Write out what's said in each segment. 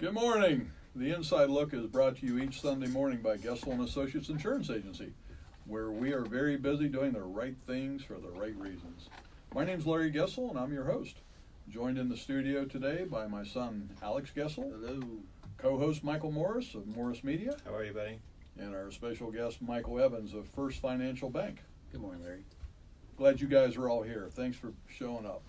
Good morning. The Inside Look is brought to you each Sunday morning by Gessel and Associates Insurance Agency, where we are very busy doing the right things for the right reasons. My name's Larry Gessel, and I'm your host. Joined in the studio today by my son, Alex Gessel. Hello. Co-host Michael Morris of Morris Media. How are you, buddy? And our special guest, Michael Evans of First Financial Bank. Good morning, Larry. Glad you guys are all here. Thanks for showing up.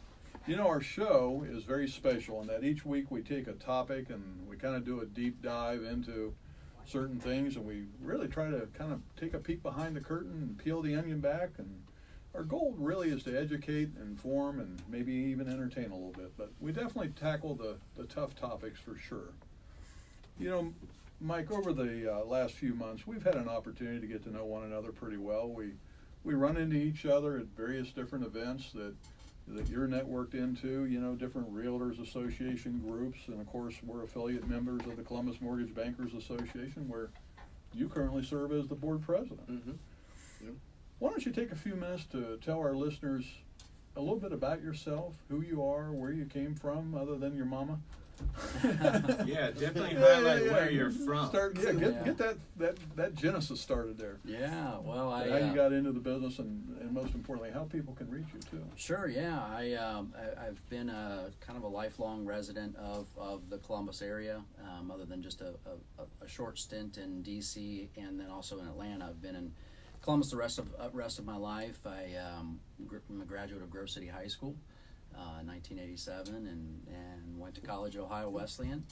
You know, our show is very special in that each week we take a topic and we kind of do a deep dive into certain things, and we really try to kind of take a peek behind the curtain and peel the onion back. And our goal really is to educate, inform, and maybe even entertain a little bit. But we definitely tackle the tough topics for sure. You know, Mike, over the last few months, we've had an opportunity to get to know one another pretty well. We run into each other at various different events that you're networked into, you know, different Realtors Association groups, and of course we're affiliate members of the Columbus Mortgage Bankers Association, where you currently serve as the board president. Mm-hmm. Yep. Why don't you take a few minutes to tell our listeners a little bit about yourself, who you are, where you came from, other than your mama? Yeah, definitely highlight where you're from. Get that genesis started there. Yeah, well, how you got into the business, and most importantly, how people can reach you too. Sure, yeah. I've been a kind of a lifelong resident of the Columbus area, other than just a short stint in D.C. and then also in Atlanta. I've been in Columbus the rest of my life. I'm a graduate of Grove City High School. 1987, and went to college at Ohio Wesleyan,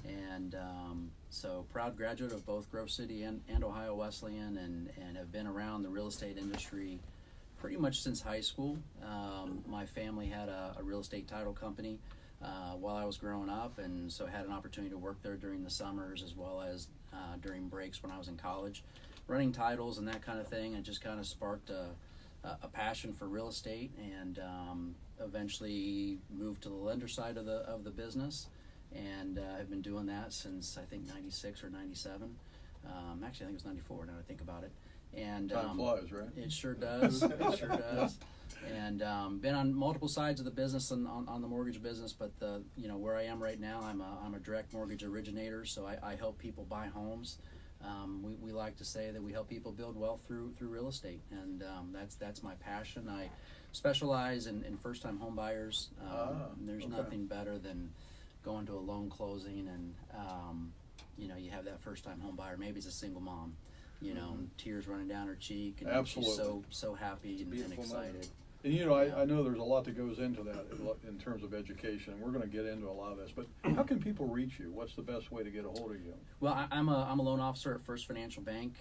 and so proud graduate of both Grove City and Ohio Wesleyan, and have been around the real estate industry pretty much since high school. My family had a real estate title company while I was growing up, and so had an opportunity to work there during the summers as well as during breaks when I was in college, running titles and that kind of thing, and just kind of sparked a passion for real estate, and eventually moved to the lender side of the business, and I've been doing that since I think 96 or 97. Actually, I think it was 94 now that I think about it. And time flies, right? It sure does. It sure does. And been on multiple sides of the business and on the mortgage business, but where I am right now, I'm a direct mortgage originator, so I help people buy homes. We like to say that we help people build wealth through real estate, and that's my passion. I specialize in first-time home buyers. There's nothing better than going to a loan closing, and you have that first-time home buyer. Maybe it's a single mom, tears running down her cheek, and absolutely. she's so happy and excited. Moment. And I know there's a lot that goes into that in terms of education, and we're going to get into a lot of this. But how can people reach you? What's the best way to get a hold of you? Well, I'm a loan officer at First Financial Bank.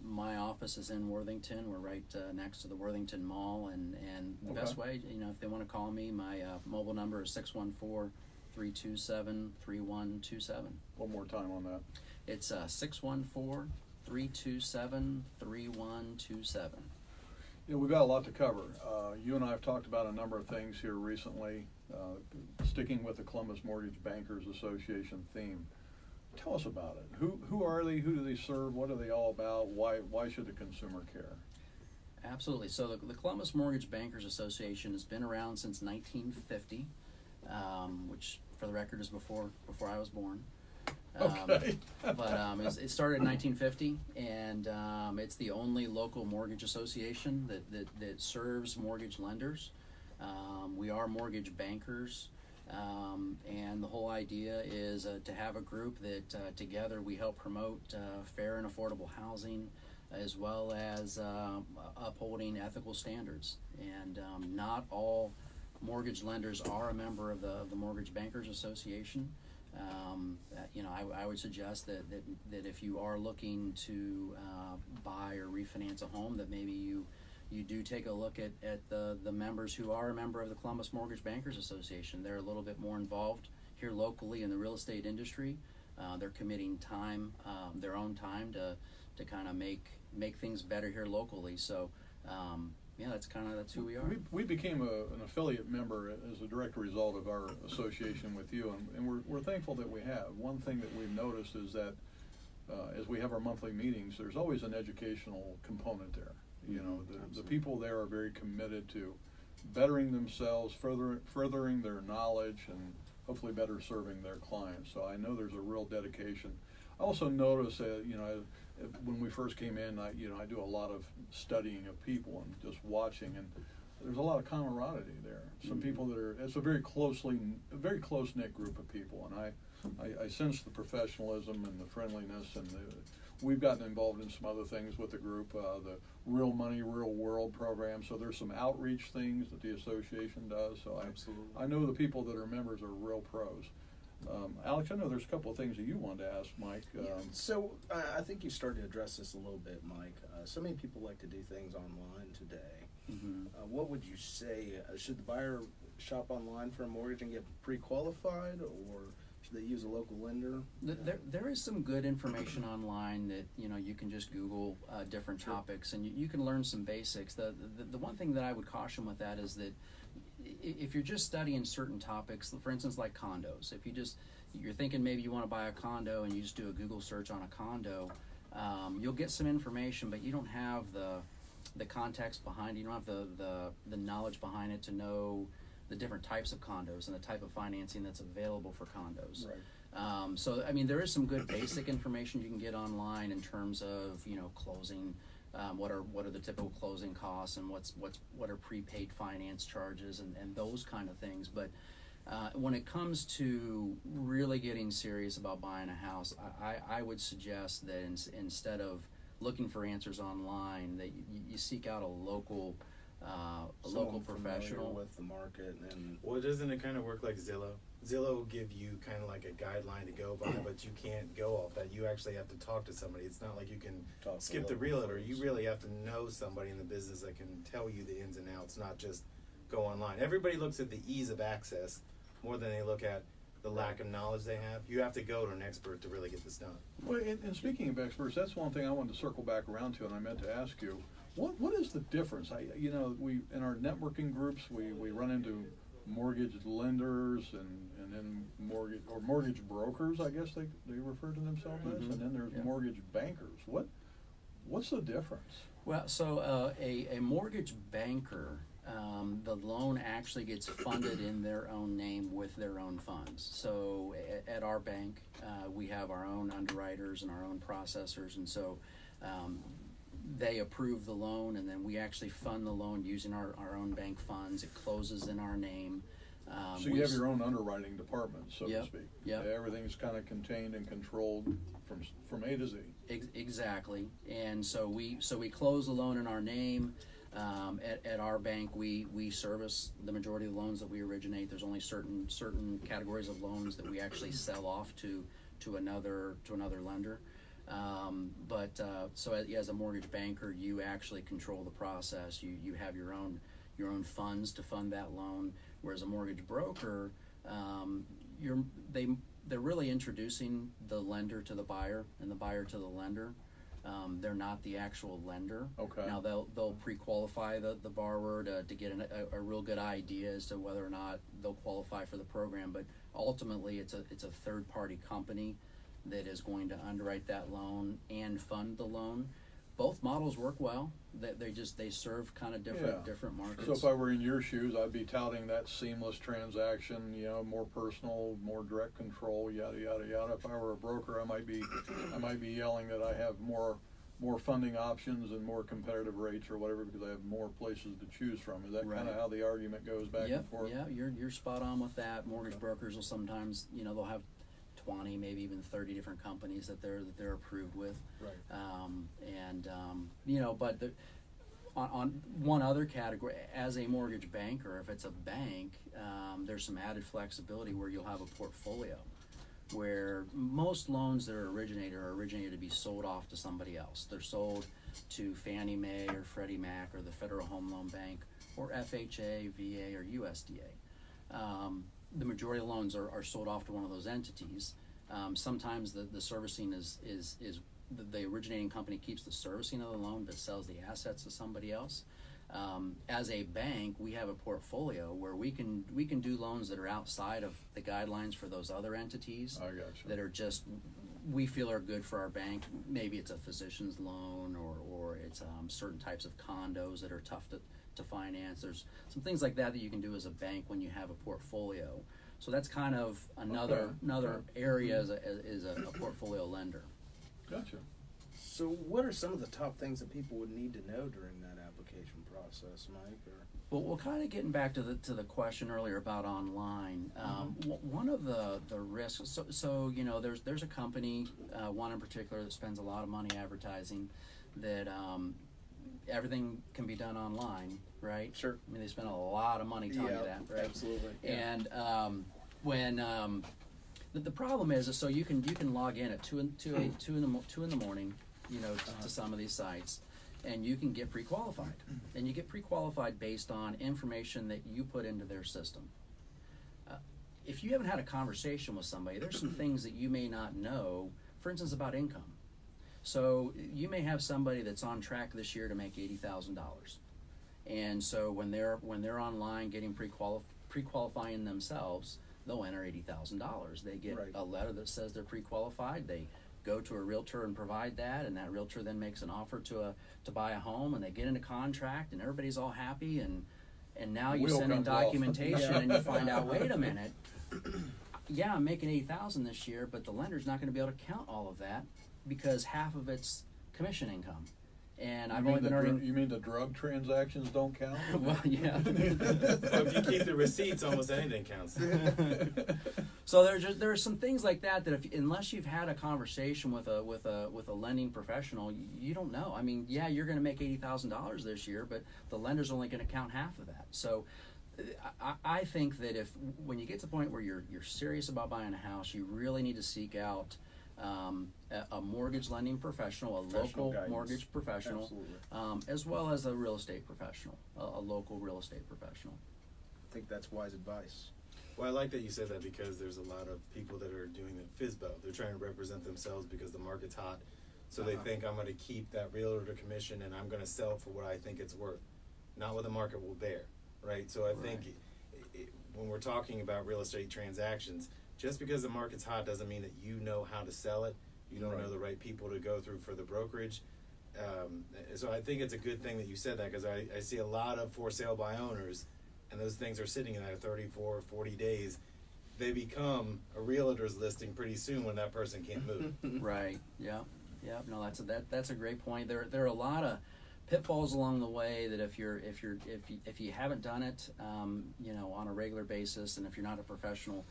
My office is in Worthington. We're right next to the Worthington Mall, and the best way, if they want to call me, my mobile number is 614-327-3127. One more time on that. It's 614-327-3127. We've got a lot to cover. You and I have talked about a number of things here recently, sticking with the Columbus Mortgage Bankers Association theme. Tell us about it. Who are they? Who do they serve? What are they all about? Why should the consumer care? Absolutely. So the Columbus Mortgage Bankers Association has been around since 1950, which for the record is before I was born. Okay. But it started in 1950, and it's the only local mortgage association that serves mortgage lenders. We are mortgage bankers, and the whole idea is to have a group that together we help promote fair and affordable housing, as well as upholding ethical standards. And not all mortgage lenders are a member of the Mortgage Bankers Association. I would suggest that if you are looking to buy or refinance a home, that maybe you do take a look at the members who are a member of the Columbus Mortgage Bankers Association. They're a little bit more involved here locally in the real estate industry. They're committing time, their own time to kind of make things better here locally. So that's who we are. We became an affiliate member as a direct result of our association with you, and we're thankful that we have. One thing that we've noticed is that as we have our monthly meetings, there's always an educational component there. The people there are very committed to bettering themselves, furthering their knowledge, and hopefully better serving their clients. So I know there's a real dedication. I also notice that, you know, when we first came in, I do a lot of studying of people and just watching, and there's a lot of camaraderie there. Some people that it's a very close-knit group of people, and I sense the professionalism and the friendliness, and we've gotten involved in some other things with the group, the Real Money, Real World program. So there's some outreach things that the association does. So I know the people that are members are real pros. Alex, I know there's a couple of things that you wanted to ask Mike. So I think you started to address this a little bit, Mike. So many people like to do things online today. Mm-hmm. What would you say? Should the buyer shop online for a mortgage and get pre-qualified, or should they use a local lender? There is some good information online that you can just Google different topics, and you can learn some basics. The one thing that I would caution with that is that if you're just studying certain topics, for instance, like condos, if you're thinking maybe you want to buy a condo and you just do a Google search on a condo, you'll get some information, but you don't have the context behind it. You don't have the knowledge behind it to know the different types of condos and the type of financing that's available for condos. Right. So I mean, there is some good basic information you can get online in terms of closing. What are the typical closing costs, and what are prepaid finance charges, and those kind of things. But when it comes to really getting serious about buying a house, I would suggest that instead of looking for answers online, that you seek out a local professional with the market. And well, doesn't it kind of work like Zillow? Zillow will give you kind of like a guideline to go by, but you can't go off that. You actually have to talk to somebody. It's not like you can skip the realtor. You really have to know somebody in the business that can tell you the ins and outs, not just go online. Everybody looks at the ease of access more than they look at the lack of knowledge they have. You have to go to an expert to really get this done. Well, and speaking of experts, that's one thing I wanted to circle back around to, and I meant to ask you, what is the difference? We in our networking groups we run into mortgage lenders and then mortgage brokers, I guess they refer to themselves as, and then there's mortgage bankers. What's the difference? Well, so a mortgage banker, the loan actually gets funded in their own name with their own funds. So at our bank, we have our own underwriters and our own processors, and so they approve the loan, and then we actually fund the loan using our own bank funds. It closes in our name. So you have your own underwriting department, so to speak. Yep. Everything's kind of contained and controlled from A to Z. Exactly. And so we close the loan in our name. At our bank, we service the majority of the loans that we originate. There's only certain categories of loans that we actually sell off to another lender. So as a mortgage banker, you actually control the process. You have your own funds to fund that loan. Whereas a mortgage broker, they're really introducing the lender to the buyer and the buyer to the lender. They're not the actual lender. Okay. Now they'll pre-qualify the borrower to get a real good idea as to whether or not they'll qualify for the program. But ultimately, it's a third-party company that is going to underwrite that loan and fund the loan. Both models work well. They serve kind of different markets. So if I were in your shoes, I'd be touting that seamless transaction, more personal, more direct control, yada yada yada. If I were a broker, I might be yelling that I have more funding options and more competitive rates or whatever because I have more places to choose from. Is that kind of how the argument goes back and forth? Yeah, you're spot on with that. Mortgage brokers will sometimes, they'll have 20, maybe even 30 different companies that they're approved with. Right. But on one other category, as a mortgage banker, if it's a bank, there's some added flexibility where you'll have a portfolio where most loans that are originated to be sold off to somebody else. They're sold to Fannie Mae or Freddie Mac or the Federal Home Loan Bank or FHA, VA, or USDA. The majority of loans are sold off to one of those entities. Sometimes the servicing is the originating company keeps the servicing of the loan but sells the assets to somebody else. As a bank, we have a portfolio where we can do loans that are outside of the guidelines for those other entities. I gotcha. That are just we feel are good for our bank. Maybe it's a physician's loan or it's certain types of condos that are tough to finance. There's some things like that you can do as a bank when you have a portfolio. So that's kind of another area as a portfolio lender. Gotcha. So what are some of the top things that people would need to know during that application process, Mike? Or Well, we're kind of getting back to the question earlier about online. One of the risks. So you know, there's a company, one in particular, that spends a lot of money advertising that everything can be done online, right? Sure. I mean, they spend a lot of money telling you that, right? Absolutely. And when the problem is so you can log in at 2 in the morning, you know, to some of these sites, and you can get pre-qualified, and you get pre-qualified based on information that you put into their system. If you haven't had a conversation with somebody, there's some things that you may not know, for instance, about income. So you may have somebody that's on track this year to make $80,000, and so when they're online getting pre-qualifying themselves, they'll enter $80,000. They get a letter that says they're pre-qualified. They go to a realtor and provide that, and that realtor then makes an offer to buy a home, and they get into contract, and everybody's all happy, and now you send in documentation and you find out, wait a minute, yeah, I'm making $80,000 this year, but the lender's not going to be able to count all of that because half of it's commission income. And I've only been earning. You mean the drug transactions don't count? Well, yeah. Well, if you keep the receipts, almost anything counts. So there are some things like that unless you've had a conversation with a lending professional, you don't know. I mean, yeah, you're going to make $80,000 this year, but the lender's only going to count half of that. So I think that when you get to the point where you're serious about buying a house, you really need to seek out a mortgage lending professional, local guidance. Mortgage professional, as well as a real estate professional, a local real estate professional. I think that's wise advice. Well, I like that you said that because there's a lot of people that are doing the FSBO. They're trying to represent themselves because the market's hot. So they think I'm going to keep that realtor commission and I'm going to sell it for what I think it's worth, not what the market will bear, right? So I think when we're talking about real estate transactions, just because the market's hot doesn't mean that you know how to sell it. You don't know the right people to go through for the brokerage. So I think it's a good thing that you said that because I see a lot of for sale by owners, and those things are sitting in there 34, 40 days. They become a realtor's listing pretty soon when that person can't move. Right. Yeah. Yeah. No, that's a great point. There are a lot of pitfalls along the way that if you haven't done it, you know, on a regular basis, and if you're not a professional,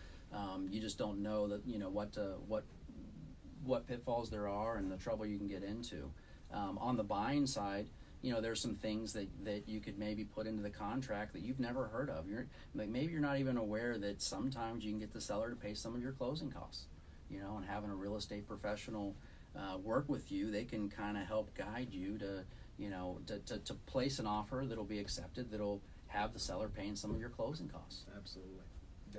you just don't know that, you know, what pitfalls there are and the trouble you can get into. On the buying side, you know, there's some things that you could maybe put into the contract that you've never heard of. Maybe you're not even aware that sometimes you can get the seller to pay some of your closing costs, you know, and having a real estate professional work with you, they can kind of help guide you to, you know, to place an offer that'll be accepted, that'll have the seller paying some of your closing costs. Absolutely.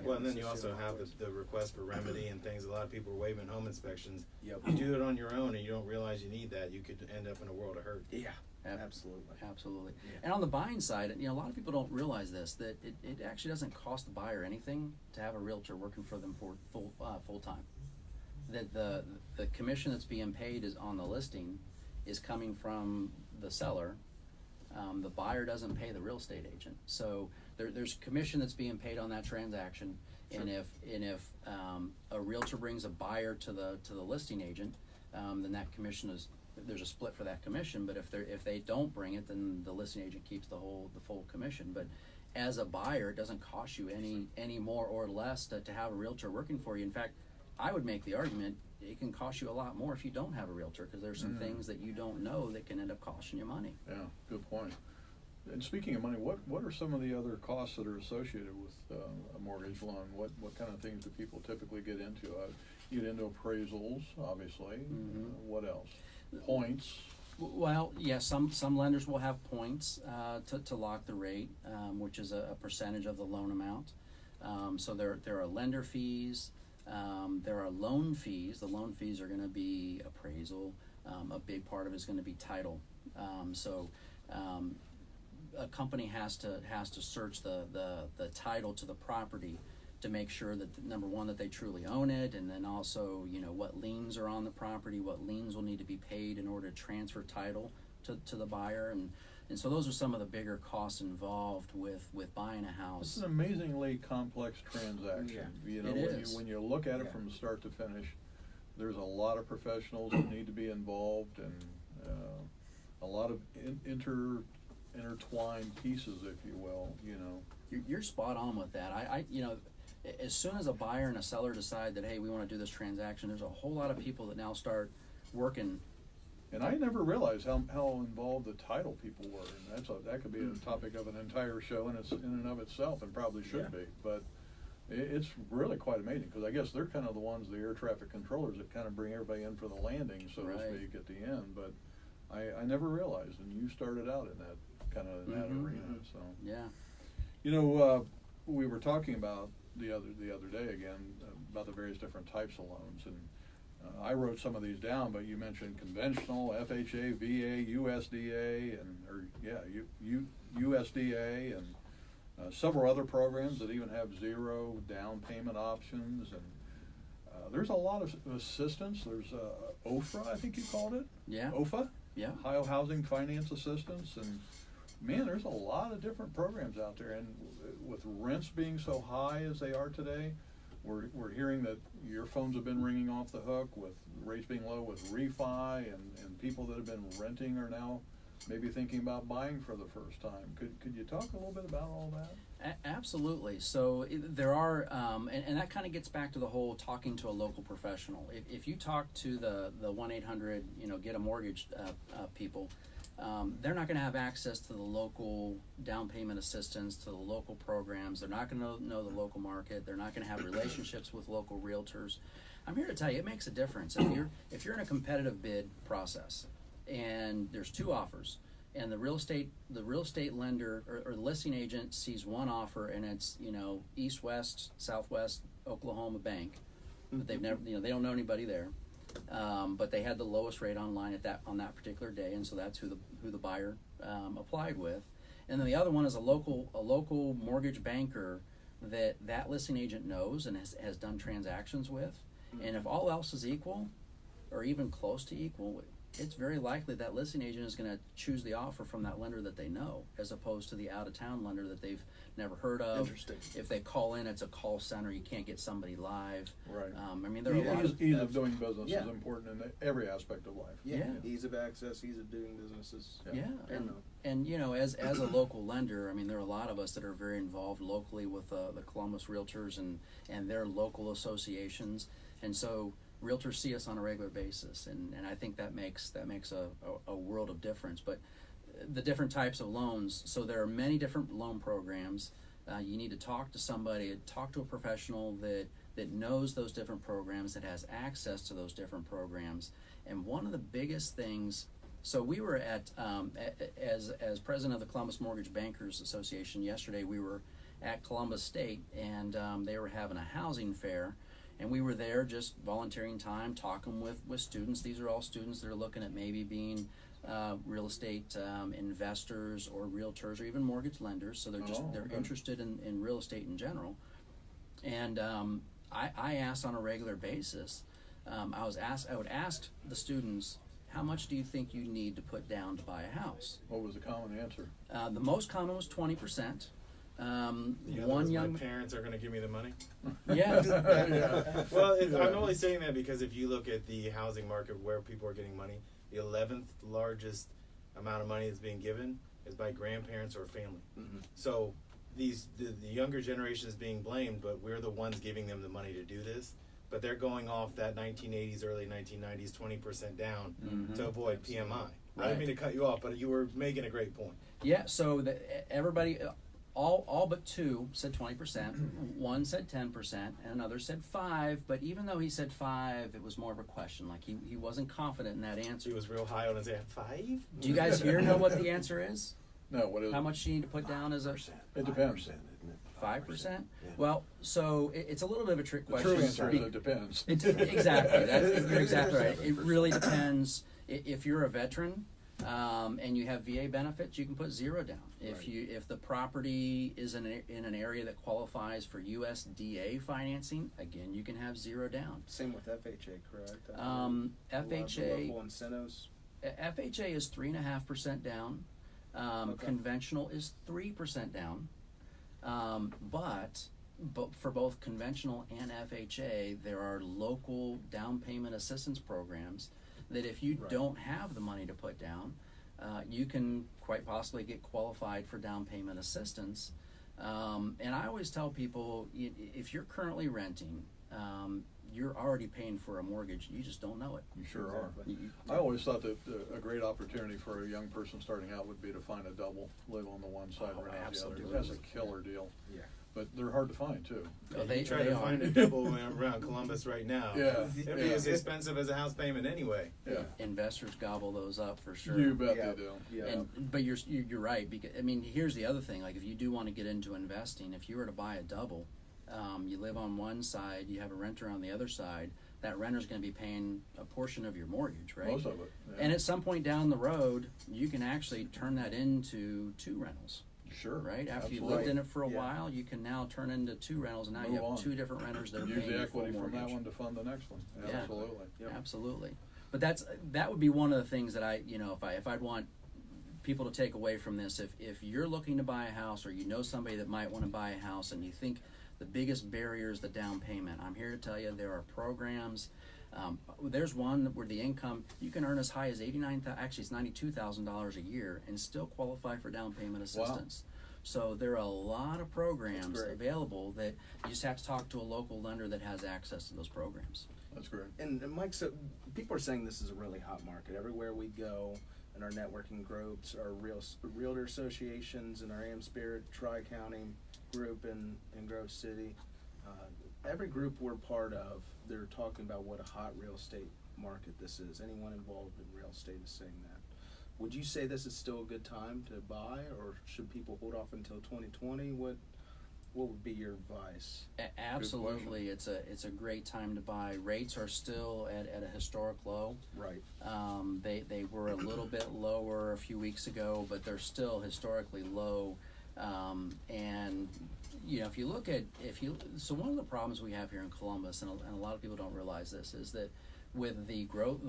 Well, and then you also have the request for remedy and things. A lot of people are waiving home inspections. Yep. You do it on your own and you don't realize you need that. You could end up in a world of hurt. Yeah. Absolutely. Absolutely. Yeah. And on the buying side, you know, a lot of people don't realize this, that it actually doesn't cost the buyer anything to have a realtor working for them for full time. That the commission that's being paid is on the listing is coming from the seller. The buyer doesn't pay the real estate agent. So there's commission that's being paid on that transaction. Sure. And if a realtor brings a buyer to the listing agent, then that commission there's a split for that commission. But if they don't bring it, then the listing agent keeps the full commission. But as a buyer, it doesn't cost you any more or less to have a realtor working for you. In fact, I would make the argument it can cost you a lot more if you don't have a realtor, because there's some things that you don't know that can end up costing you money. Yeah, good point. And speaking of money, what are some of the other costs that are associated with a mortgage loan? What kind of things do people typically get into? You get into appraisals, obviously. What else? Points. Well, yeah, some lenders will have points to lock the rate, which is a percentage of the loan amount. So there are lender fees. There are loan fees. The loan fees are going to be appraisal. A big part of it is going to be title. A company has to search the title to the property to make sure that number one, that they truly own it, and then also, you know, what liens are on the property, what liens will need to be paid in order to transfer title to the buyer, and And so those are some of the bigger costs involved with buying a It's house. an amazingly complex transaction. You know, It is. when you look at it Yeah. from start to finish, there's a lot of professionals that need to be involved, and a lot of intertwined pieces, if you will. You know. You're spot on with that. I you know, as soon as a buyer and a seller decide that, hey, we want to do this transaction, there's a whole lot of people that now start working. And I never realized how involved the title people were, and that could be a topic of an entire show in and of itself, and probably should be. But it's really quite amazing, because I guess they're kind of the ones, the air traffic controllers, that kind of bring everybody in for the landing, so to speak, at the end. But I never realized, and you started out in that kind of that arena. So Yeah. you know, we were talking about the other day again about the various different types of loans, and I wrote some of these down, but you mentioned conventional, FHA, VA, USDA, USDA, and several other programs that even have zero down payment options. And there's a lot of assistance. There's OFRA, I think you called it. Yeah. OFA. Yeah. Ohio Housing Finance Assistance, and man, there's a lot of different programs out there. And with rents being so high as they are today, we're hearing that your phones have been ringing off the hook with rates being low with refi, and people that have been renting are now maybe thinking about buying for the first time. Could you talk a little bit about all that? Absolutely. So there are, and that kind of gets back to the whole talking to a local professional. If you talk to the 1-800, get a mortgage people, they're not going to have access to the local down payment assistance, to the local programs. They're not going to know the local market. They're not going to have relationships with local realtors. I'm here to tell you, it makes a difference. If you're in a competitive bid process, and there's two offers, and the real estate lender or the listing agent sees one offer, and it's East West Southwest Oklahoma Bank, but they've never they don't know anybody there, but they had the lowest rate online on that particular day, and so that's who the buyer applied with. And then the other one is a local mortgage banker that listing agent knows and has done transactions with. And if all else is equal, or even close to equal, it's very likely that listing agent is going to choose the offer from that lender that they know, as opposed to the out-of-town lender that they've never heard of. Interesting. If they call in, it's a call center. You can't get somebody live. Right. There are a lot of... Ease of doing business Yeah. is important in every aspect of life. Yeah. Ease of access, ease of doing businesses. Yeah, and as a local lender, there are a lot of us that are very involved locally with the Columbus Realtors and their local associations, and so realtors see us on a regular basis, and I think that makes a world of difference. But the different types of loans, so there are many different loan programs. You need to talk to somebody, talk to a professional that knows those different programs, that has access to those different programs. And one of the biggest things, so we were as president of the Columbus Mortgage Bankers Association yesterday, we were at Columbus State, and they were having a housing fair. And we were there just volunteering time, talking with students. These are all students that are looking at maybe being real estate investors or realtors or even mortgage lenders. So they're interested in real estate in general. And I asked on a regular basis, I would ask the students, how much do you think you need to put down to buy a house? What was the common answer? The most common was 20%. My parents are going to give me the money. Yeah. Well, I'm only saying that because if you look at the housing market where people are getting money, the 11th largest amount of money that's being given is by grandparents or family. Mm-hmm. So the younger generation is being blamed, but we're the ones giving them the money to do this. But they're going off that 1980s, early 1990s, 20% down to avoid PMI. Right. I didn't mean to cut you off, but you were making a great point. Yeah. So everybody. All but two said 20%, one said 10%, and another said 5%, but even though he said 5%, it was more of a question, like he wasn't confident in that answer. He was real high on his answer. 5? Do you guys here know what the answer is? No, what is How much do you need to put down as a... It depends. 5%? Yeah. Well, so it's a little bit of a trick The question. true answer is it depends. Exactly. You're exactly right. It really depends. If you're a veteran, and you have VA benefits, you can put 0 down. If the property is in an area that qualifies for USDA financing, again, you can have 0 down. Same with FHA, correct? FHA local incentives. FHA is 3.5% down. Okay. Conventional is 3% down, but for both conventional and FHA, there are local down payment assistance programs that if you Right. don't have the money to put down, you can quite possibly get qualified for down payment assistance. And I always tell people, if you're currently renting, you're already paying for a mortgage. You just don't know it. You sure Exactly. are. I always thought that a great opportunity for a young person starting out would be to find a double, live on the one side, Oh, rent on the other. absolutely. That's a killer deal. Yeah. But they're hard to find too. Oh, they Try to are. find a double around Columbus right now. Yeah, It'd be yeah. as expensive as a house payment anyway. Yeah, Investors gobble those up for sure. you bet Yeah. they do. Yeah. But you're right, because I mean, here's the other thing. Like, if you do want to get into investing, if you were to buy a double, you live on one side, you have a renter on the other side. That renter's going to be paying a portion of your mortgage, right? Most of it. Yeah. And at some point down the road, you can actually turn that into 2 rentals, Sure. right? After you Absolutely. lived in it for a Yeah. while, you can now turn into 2 rentals, and now you Move have on. 2 different renters that are Use paying the your equity full from mortgage. that one to fund the next one. Yeah. Absolutely. Yep. Absolutely. But that would be one of the things that if I'd want people to take away from this, if you're looking to buy a house, or you know somebody that might want to buy a house, and you think the biggest barrier is the down payment, I'm here to tell you there are programs. There's one where the income, you can earn as high as it's $92,000 a year and still qualify for down payment assistance. So there are a lot of programs That's great. available that you just have to talk to a local lender that has access to those programs. That's great. And Mike, so people are saying this is a really hot market. Everywhere we go, in our networking groups, our realtor associations, and our AM Spirit Tri-County group in Grove City, every group we're part of, they're talking about what a hot real estate market this is. Anyone involved in real estate is saying that. Would you say this is still a good time to buy, or should people hold off until 2020? What would be your advice? Absolutely, it's a great time to buy. Rates are still at a historic low. Right. They were a little bit lower a few weeks ago, but they're still historically low. And if you look at so one of the problems we have here in Columbus, and a lot of people don't realize this, is that with the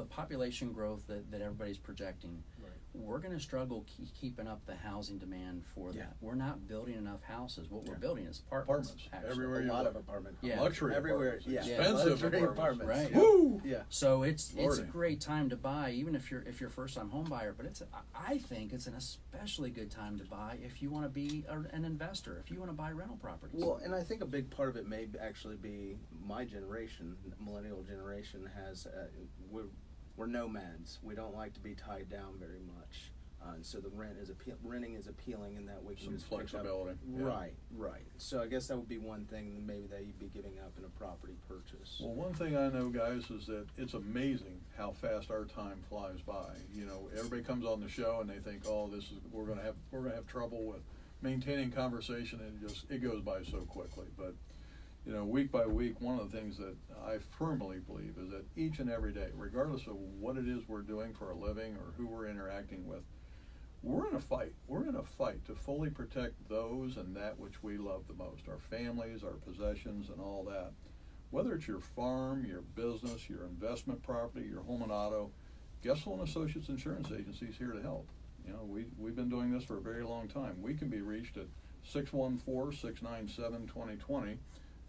population growth that everybody's projecting, Right. we're going to struggle keeping up the housing demand for Yeah. that. We're not building enough houses. What we're Yeah. building is apartments. Apartments. actually. Everywhere A you lot look. of apartments. Yeah. Luxury Everywhere, apartments. yeah. Expensive Luxury apartments. Right. Woo! Yeah. So it's a Lordy. great time to buy, even if you're a first time home buyer. But I think it's an especially good time to buy if you want to be an investor, if you want to buy rental properties. Well, and I think a big part of it may actually be my generation, millennial generation, has we're nomads. We don't like to be tied down very much, and so the renting is appealing in that we can Some just pick up- flexibility. Yeah. Right. So I guess that would be one thing that maybe that you'd be giving up in a property purchase. Well, one thing I know, guys, is that it's amazing how fast our time flies by. Everybody comes on the show and they think, "Oh, we're gonna have trouble with maintaining conversation," and it goes by so quickly. But week by week, one of the things that I firmly believe is that each and every day, regardless of what it is we're doing for a living or who we're interacting with, we're in a fight. We're in a fight to fully protect those and that which we love the most, our families, our possessions, and all that. Whether it's your farm, your business, your investment property, your home and auto, Gessel and Associates Insurance Agency is here to help. We've been doing this for a very long time. We can be reached at 614-697-2020.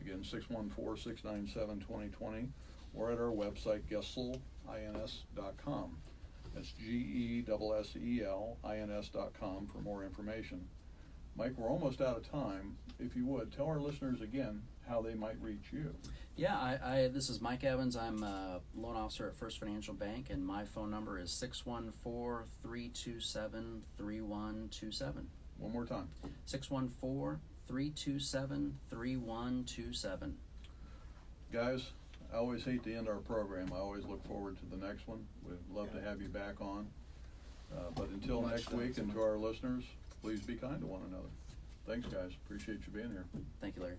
Again, 614-697-2020, or at our website, gesselins.com. That's GESSELINS.com for more information. Mike, we're almost out of time. If you would, tell our listeners again how they might reach you. Yeah, this is Mike Evans. I'm a loan officer at First Financial Bank, and my phone number is 614-327-3127. One more time. 614-327-3127. Guys, I always hate to end our program. I always look forward to the next one. We'd love to have you back on. But until Much next week, thanks. and to our listeners, please be kind to one another. Thanks, guys. Appreciate you being here. Thank you, Larry.